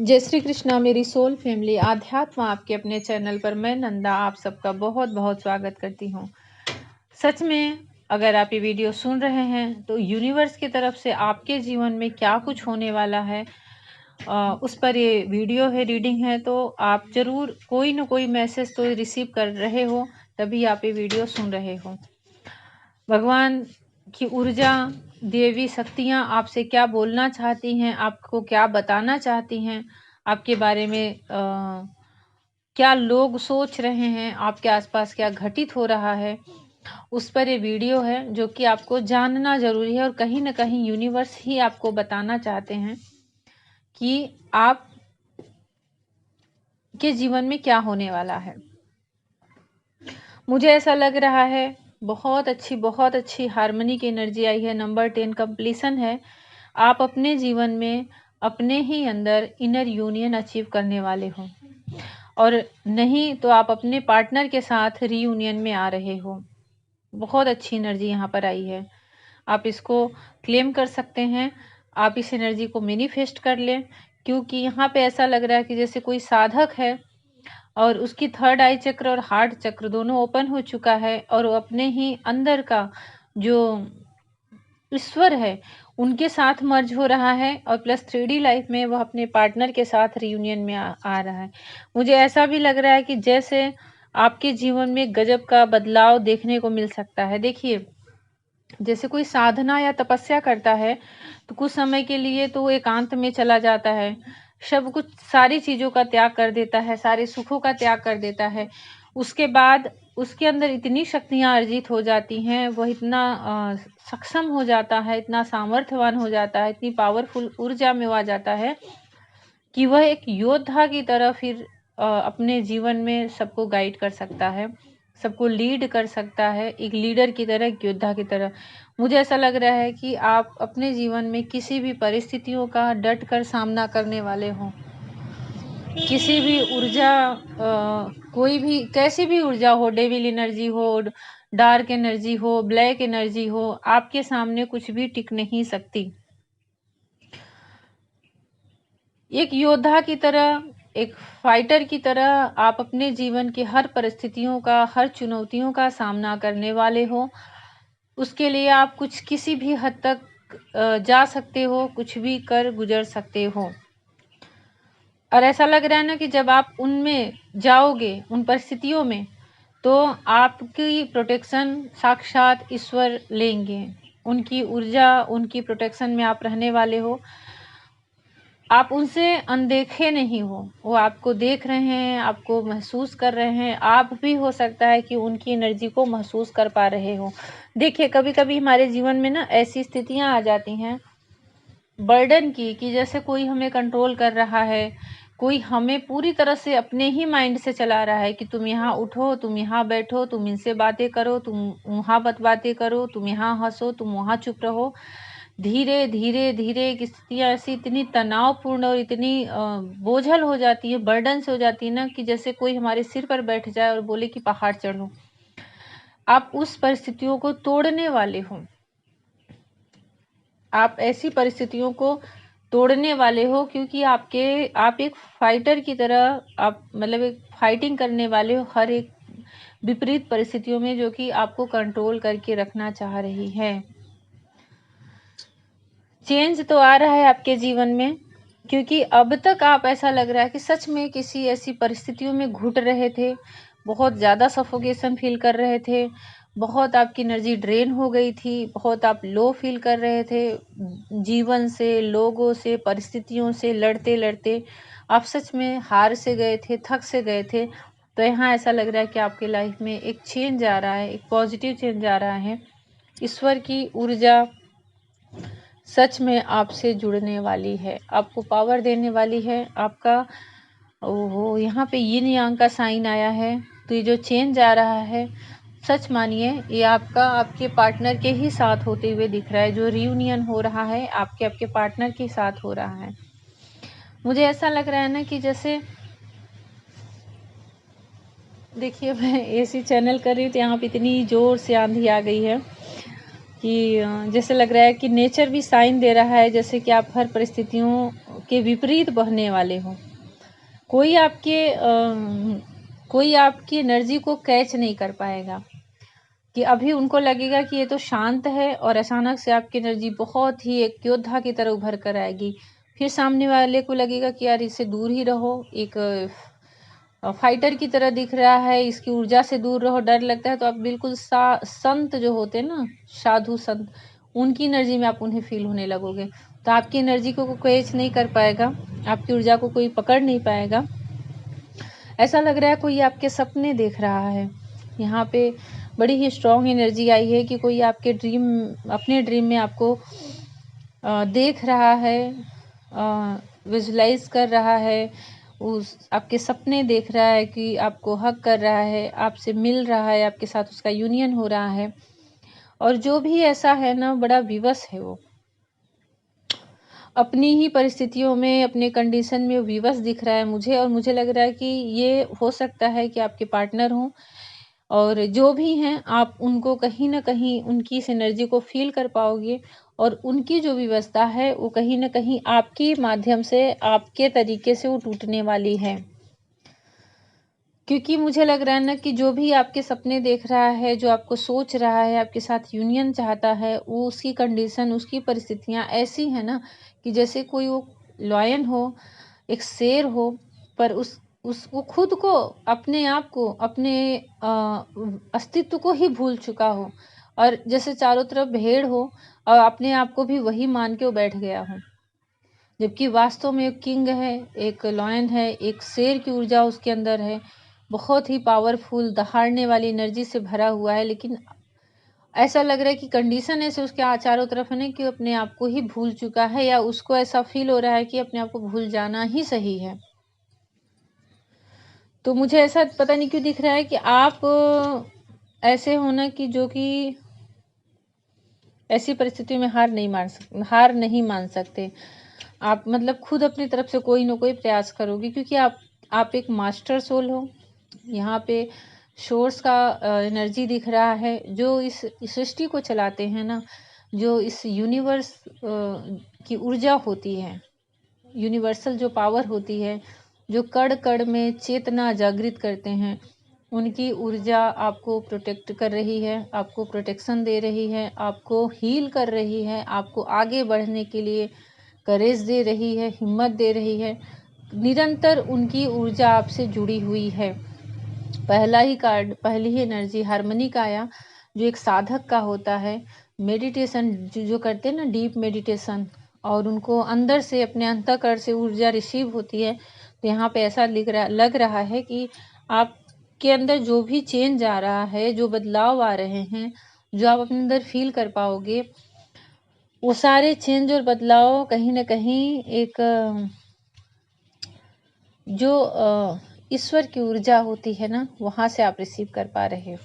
जय श्री कृष्णा मेरी soul family आध्यात्म आपके अपने चैनल पर मैं नंदा आप सबका बहुत बहुत स्वागत करती हूँ। सच में अगर आप ये वीडियो सुन रहे हैं तो यूनिवर्स की तरफ से आपके जीवन में क्या कुछ होने वाला है उस पर ये वीडियो है, रीडिंग है, तो आप ज़रूर कोई ना कोई मैसेज तो रिसीव कर रहे हो, तभी आप ये वीडियो सुन रहे हो। भगवान की ऊर्जा, देवी शक्तियाँ आपसे क्या बोलना चाहती हैं, आपको क्या बताना चाहती हैं, आपके बारे में क्या लोग सोच रहे हैं, आपके आसपास क्या घटित हो रहा है, उस पर ये वीडियो है जो कि आपको जानना ज़रूरी है। और कहीं ना कहीं यूनिवर्स ही आपको बताना चाहते हैं कि आप के जीवन में क्या होने वाला है। मुझे ऐसा लग रहा है बहुत अच्छी हार्मनी की एनर्जी आई है। नंबर 10 कंप्लीशन है। आप अपने जीवन में अपने ही अंदर इनर यूनियन अचीव करने वाले हो, और नहीं तो आप अपने पार्टनर के साथ रीयूनियन में आ रहे हो। बहुत अच्छी एनर्जी यहाँ पर आई है। आप इसको क्लेम कर सकते हैं, आप इस एनर्जी को मैनिफेस्ट कर लें, क्योंकि यहाँ पे ऐसा लग रहा है कि जैसे कोई साधक है और उसकी थर्ड आई चक्र और हार्ट चक्र दोनों ओपन हो चुका है, और वो अपने ही अंदर का जो ईश्वर है उनके साथ मर्ज हो रहा है, और प्लस 3D लाइफ में वह अपने पार्टनर के साथ रियूनियन में आ रहा है। मुझे ऐसा भी लग रहा है कि जैसे आपके जीवन में गजब का बदलाव देखने को मिल सकता है। देखिए, जैसे कोई साधना या तपस्या करता है तो कुछ समय के लिए तो वो एकांत में चला जाता है, सब कुछ सारी चीज़ों का त्याग कर देता है, सारे सुखों का त्याग कर देता है। उसके बाद उसके अंदर इतनी शक्तियाँ अर्जित हो जाती हैं, वह इतना सक्षम हो जाता है, इतना सामर्थ्यवान हो जाता है, इतनी पावरफुल ऊर्जा में वो आ जाता है कि वह एक योद्धा की तरह फिर अपने जीवन में सबको गाइड कर सकता है, सबको लीड कर सकता है, एक लीडर की तरह, एक योद्धा की तरह। मुझे ऐसा लग रहा है कि आप अपने जीवन में किसी भी परिस्थितियों का डट कर सामना करने वाले हों। किसी भी ऊर्जा कोई भी कैसी भी ऊर्जा हो, डेविल एनर्जी हो, डार्क एनर्जी हो, ब्लैक एनर्जी हो, आपके सामने कुछ भी टिक नहीं सकती। एक योद्धा की तरह, एक फाइटर की तरह आप अपने जीवन की हर परिस्थितियों का, हर चुनौतियों का सामना करने वाले हो। उसके लिए आप कुछ किसी भी हद तक जा सकते हो, कुछ भी कर गुजर सकते हो। और ऐसा लग रहा है ना कि जब आप उनमें जाओगे, उन परिस्थितियों में, तो आपकी प्रोटेक्शन साक्षात ईश्वर लेंगे। उनकी ऊर्जा, उनकी प्रोटेक्शन में आप रहने वाले हो। आप उनसे अनदेखे नहीं हो, वो आपको देख रहे हैं, आपको महसूस कर रहे हैं। आप भी हो सकता है कि उनकी एनर्जी को महसूस कर पा रहे हो। देखिए, कभी कभी हमारे जीवन में ना ऐसी स्थितियां आ जाती हैं बर्डन की, कि जैसे कोई हमें कंट्रोल कर रहा है, कोई हमें पूरी तरह से अपने ही माइंड से चला रहा है कि तुम यहाँ उठो, तुम यहाँ बैठो, तुम इनसे बातें करो, तुम वहाँ बातें करो, तुम यहाँ हंसो, तुम वहाँ चुप रहो। धीरे धीरे धीरे स्थितियाँ ऐसी इतनी तनावपूर्ण और इतनी बोझल हो जाती है, बर्डन से हो जाती है ना, कि जैसे कोई हमारे सिर पर बैठ जाए और बोले कि पहाड़ चढ़ो। आप उस परिस्थितियों को तोड़ने वाले हो, आप ऐसी परिस्थितियों को तोड़ने वाले हो, क्योंकि आप एक फाइटर की तरह, आप मतलब एक फाइटिंग करने वाले हो हर एक विपरीत परिस्थितियों में, जो कि आपको कंट्रोल करके रखना चाह रही है। चेंज तो आ रहा है आपके जीवन में, क्योंकि अब तक आप ऐसा लग रहा है कि सच में किसी ऐसी परिस्थितियों में घुट रहे थे, बहुत ज़्यादा सफोकेशन फील कर रहे थे, बहुत आपकी एनर्जी ड्रेन हो गई थी, बहुत आप लो फील कर रहे थे जीवन से, लोगों से, परिस्थितियों से लड़ते लड़ते आप सच में हार से गए थे, थक से गए थे। तो यहाँ ऐसा लग रहा है कि आपके लाइफ में एक चेंज आ रहा है, एक पॉजिटिव चेंज आ रहा है। ईश्वर की ऊर्जा सच में आपसे जुड़ने वाली है, आपको पावर देने वाली है। आपका ओहो, यहाँ पे यिन यांग का साइन आया है। तो ये जो चेंज आ रहा है, सच मानिए ये आपका आपके पार्टनर के ही साथ होते हुए दिख रहा है। जो रियूनियन हो रहा है आपके पार्टनर के साथ हो रहा है। मुझे ऐसा लग रहा है ना कि जैसे देखिए, मैं एसी चैनल कर रही हूँ तो यहाँ पे इतनी ज़ोर से आंधी आ गई है कि जैसे लग रहा है कि नेचर भी साइन दे रहा है, जैसे कि आप हर परिस्थितियों के विपरीत बहने वाले हो। कोई आपकी एनर्जी को कैच नहीं कर पाएगा कि अभी उनको लगेगा कि ये तो शांत है, और अचानक से आपकी एनर्जी बहुत ही एक योद्धा की तरह उभर कर आएगी। फिर सामने वाले को लगेगा कि यार इससे दूर ही रहो, एक फाइटर की तरह दिख रहा है, इसकी ऊर्जा से दूर रहो, डर लगता है। तो आप बिल्कुल संत जो होते हैं ना, साधु संत, उनकी एनर्जी में आप उन्हें फील होने लगोगे। तो आपकी एनर्जी को कोई कैच नहीं कर पाएगा, आपकी ऊर्जा को कोई पकड़ नहीं पाएगा। ऐसा लग रहा है कोई आपके सपने देख रहा है। यहाँ पे बड़ी ही स्ट्रॉन्ग एनर्जी आई है कि कोई आपके अपने ड्रीम में आपको देख रहा है, विजुलाइज कर रहा है, उस आपके सपने देख रहा है कि आपको हक कर रहा है, आपसे मिल रहा है, आपके साथ उसका यूनियन हो रहा है। और जो भी ऐसा है ना, बड़ा विवश है वो अपनी ही परिस्थितियों में, अपने कंडीशन में विवश दिख रहा है मुझे। और मुझे लग रहा है कि ये हो सकता है कि आपके पार्टनर हों, और जो भी हैं आप उनको कहीं ना कहीं उनकी इस एनर्जी को फील कर पाओगे, और उनकी जो व्यवस्था है वो कहीं ना कहीं आपके माध्यम से, आपके तरीके से वो टूटने वाली है। क्योंकि मुझे लग रहा है ना कि जो भी आपके सपने देख रहा है, जो आपको सोच रहा है, आपके साथ यूनियन चाहता है, वो उसकी कंडीशन, उसकी परिस्थितियां ऐसी है ना कि जैसे कोई वो लॉयन हो, एक शेर हो, पर वो खुद को, अपने आप को, अपने अस्तित्व को ही भूल चुका हो। और जैसे चारों तरफ भेड़ हो और अपने आप को भी वही मान के वो बैठ गया हो, जबकि वास्तव में एक किंग है, एक लॉयन है, एक शेर की ऊर्जा उसके अंदर है, बहुत ही पावरफुल, दहाड़ने वाली एनर्जी से भरा हुआ है। लेकिन ऐसा लग रहा है कि कंडीशन ऐसे उसके चारों तरफ है ना कि अपने आप को ही भूल चुका है, या उसको ऐसा फील हो रहा है कि अपने आप को भूल जाना ही सही है। तो मुझे ऐसा पता नहीं क्यों दिख रहा है कि आप ऐसे होना कि जो कि ऐसी परिस्थिति में हार नहीं मान सकते। आप मतलब खुद अपनी तरफ से कोई ना कोई प्रयास करोगे, क्योंकि आप एक मास्टर सोल हो। यहाँ पे सोर्स का एनर्जी दिख रहा है, जो इस सृष्टि को चलाते हैं ना, जो इस यूनिवर्स की ऊर्जा होती है, यूनिवर्सल जो पावर होती है, जो कण कण में चेतना जागृत करते हैं, उनकी ऊर्जा आपको प्रोटेक्ट कर रही है, आपको प्रोटेक्शन दे रही है, आपको हील कर रही है, आपको आगे बढ़ने के लिए करेज दे रही है, हिम्मत दे रही है। निरंतर उनकी ऊर्जा आपसे जुड़ी हुई है। पहला ही कार्ड, पहली ही एनर्जी हार्मनी का आया, जो एक साधक का होता है। मेडिटेशन जो करते हैं ना, डीप मेडिटेशन, और उनको अंदर से, अपने अंतःकरण से ऊर्जा रिसीव होती है। तो यहाँ पे ऐसा लग रहा है कि आपके अंदर जो भी चेंज आ रहा है, जो बदलाव आ रहे हैं, जो आप अपने अंदर फील कर पाओगे, वो सारे चेंज और बदलाव कहीं ना कहीं एक जो ईश्वर की ऊर्जा होती है ना, वहां से आप रिसीव कर पा रहे हो।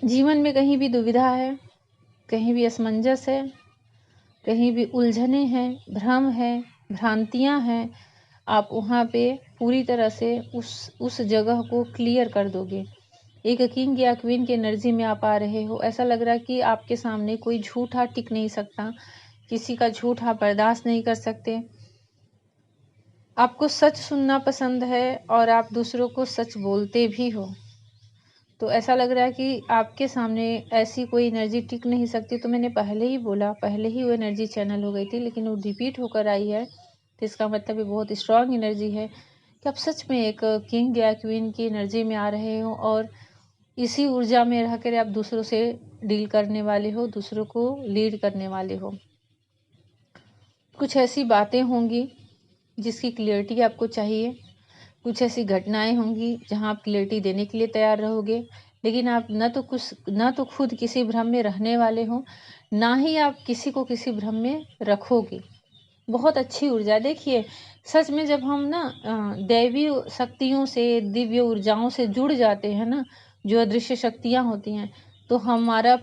जीवन में कहीं भी दुविधा है, कहीं भी असमंजस है, कहीं भी उलझने हैं, भ्रम है, भ्रांतियां हैं, आप वहाँ पे पूरी तरह से उस जगह को क्लियर कर दोगे। एक किंग या क्वीन की एनर्जी में आप आ रहे हो। ऐसा लग रहा है कि आपके सामने कोई झूठा टिक नहीं सकता, किसी का झूठ आप बर्दाश्त नहीं कर सकते। आपको सच सुनना पसंद है और आप दूसरों को सच बोलते भी हो। तो ऐसा लग रहा है कि आपके सामने ऐसी कोई एनर्जी टिक नहीं सकती। तो मैंने पहले ही बोला, पहले ही वो एनर्जी चैनल हो गई थी, लेकिन वो रिपीट होकर आई है। तो इसका मतलब ये बहुत स्ट्रांग एनर्जी है कि आप सच में एक किंग या क्वीन की एनर्जी में आ रहे हो, और इसी ऊर्जा में रह कर आप दूसरों से डील करने वाले हो, दूसरों को लीड करने वाले हो। कुछ ऐसी बातें होंगी जिसकी क्लियरिटी आपको चाहिए, कुछ ऐसी घटनाएं होंगी जहां आप क्लियरिटी देने के लिए तैयार रहोगे, लेकिन आप न तो खुद किसी भ्रम में रहने वाले हो, ना ही आप किसी को किसी भ्रम में रखोगे। बहुत अच्छी ऊर्जा। देखिए, सच में जब हम ना दैवी शक्तियों से, दिव्य ऊर्जाओं से जुड़ जाते हैं ना, जो अदृश्य शक्तियां होती हैं, तो हमारा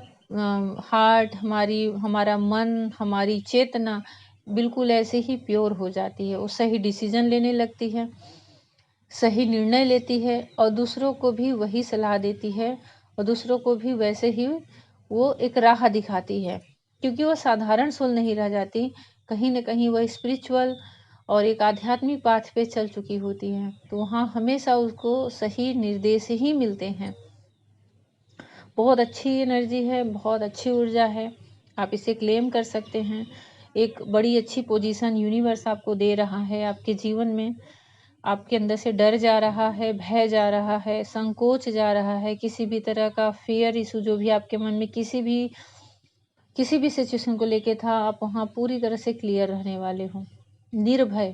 हार्ट, हमारा मन, हमारी चेतना बिल्कुल ऐसे ही प्योर हो जाती है। वो सही डिसीजन लेने लगती है, सही निर्णय लेती है, और दूसरों को भी वही सलाह देती है, और दूसरों को भी वैसे ही वो एक राह दिखाती है। क्योंकि वो साधारण सोल नहीं रह जाती, कहीं न कहीं वह स्पिरिचुअल और एक आध्यात्मिक पाथ पे चल चुकी होती हैं। तो वहाँ हमेशा उसको सही निर्देश ही मिलते हैं। बहुत अच्छी एनर्जी है, बहुत अच्छी ऊर्जा है, आप इसे क्लेम कर सकते हैं। एक बड़ी अच्छी पोजीशन यूनिवर्स आपको दे रहा है आपके जीवन में। आपके अंदर से डर जा रहा है, भय जा रहा है, संकोच जा रहा है, किसी भी तरह का फ़ियर इश्यू जो भी आपके मन में किसी भी सिचुएशन को लेके था, आप वहाँ पूरी तरह से क्लियर रहने वाले हो, निर्भय।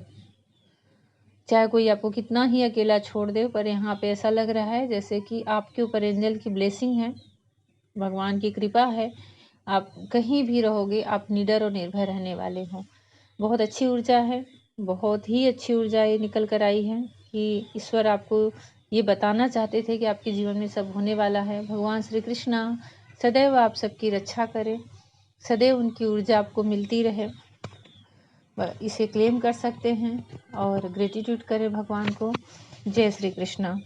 चाहे कोई आपको कितना ही अकेला छोड़ दे, पर यहाँ पे ऐसा लग रहा है जैसे कि आपके ऊपर एंजल की ब्लेसिंग है, भगवान की कृपा है। आप कहीं भी रहोगे, आप निडर और निर्भय रहने वाले हो। बहुत अच्छी ऊर्जा है, बहुत ही अच्छी ऊर्जा ये निकल कर आई है कि ईश्वर आपको ये बताना चाहते थे कि आपके जीवन में सब होने वाला है। भगवान श्री कृष्णा सदैव आप सबकी रक्षा करें, सदैव उनकी ऊर्जा आपको मिलती रहे। इसे क्लेम कर सकते हैं और ग्रेटिट्यूड करें भगवान को। जय श्री कृष्णा।